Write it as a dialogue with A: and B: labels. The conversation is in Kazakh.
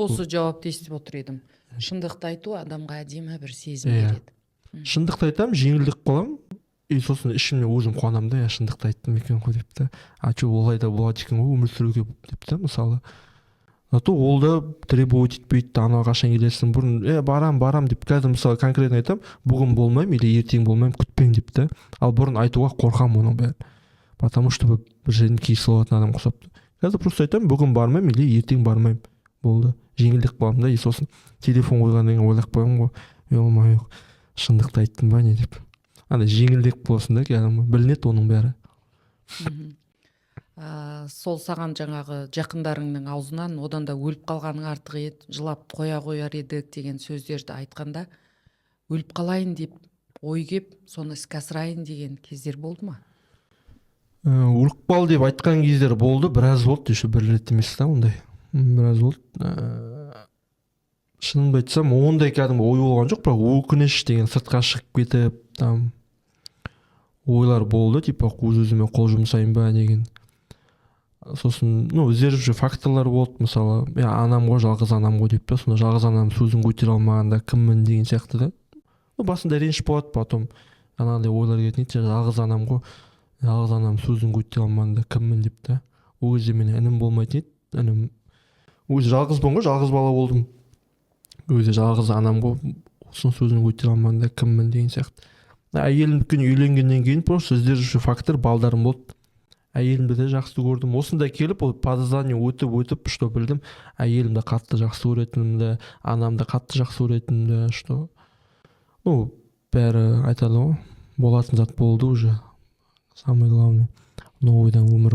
A: осы жауапты естіп отыр едім. Шындықты айту адамға әдемі бір сезім
B: Иә.
A: береді.
B: Шындықты айтамын, жеңілдік қыламын, и сосын ішімнен өзім қуанамын да, шындықты айттым екен ғой деп та. Олай да болады екен ғой өмір сүруге деп та, мысалы. Зато ол да требовать етпейді, анау қашан келесің, бұрын барам деп, қазір мысалы конкретно айтамын, бүгін болмаймын или ертең болмаймын, күтпең деп та. Ал бұрын айтуға қорқамын оның бәрін. Потому что бір жерден кейсіп алатын адам ұқсап. Қазір просто айтамын, бүгін бармаймын или ертең бармаймын. Болды. Жеңілдік қыламын да, и сосын телефон қойғаннан кейін ойлап қоямын ғой, шындықты айттым ба не деп. Андай жеңілдік болсын да, кәдімгі білінеді оның бәрі.
A: Сол саған жаңағы жақындарыңның аузынан одан да өліп қалғаның артық еді, жылап қояр едік деген сөздерді айтқанда өліп қалайын деп ой кеп, соны іске асырайын деген кездер болды ма?
B: Өліп қал деп айтқан кездер болды, біраз болды, еще бір рет емес та ондай. Біраз болды. Шынымды айтсам, ондай кәдімгі ой болған жоқ, бірақ өкініш деген сыртқа шығып кетіп, там ойлар болды, типа өз-өзіме қол жұмсайын ба деген. Сосын, іздеріп жүрген факторлар болды, мысалы, анам ғой, жалғыз анам ғой деп та, сонда жалғыз анам сөзін көтере алмағанда кіммін деген сияқты да. Басында реніш болады, потом анандай ойлар келетін, жалғыз анам ғой, жалғыз анам сөзін көтере алмағанда кіммін деп та. Ол кезде мен інім болмайтын еді, інім өзі жалғызбын ғой, жалғыз бала болдым. Өзі жалғыз анам ғой, сосын сөзін көтере алмағанда кіммін деген сияқты. Әйелім күн үйленгеннен кейін просто іздеріп жүрген фактор балдарым болды. Әйелімді де жақсы көрдім. Осында келіп, ол подозрение өтіп, что білдім, әйелімді қатты жақсы көретінімді, анамды қатты жақсы көретінімді, что бәрі айтады ғой, болатын зат болды уже. Самое главное, ойдан өмір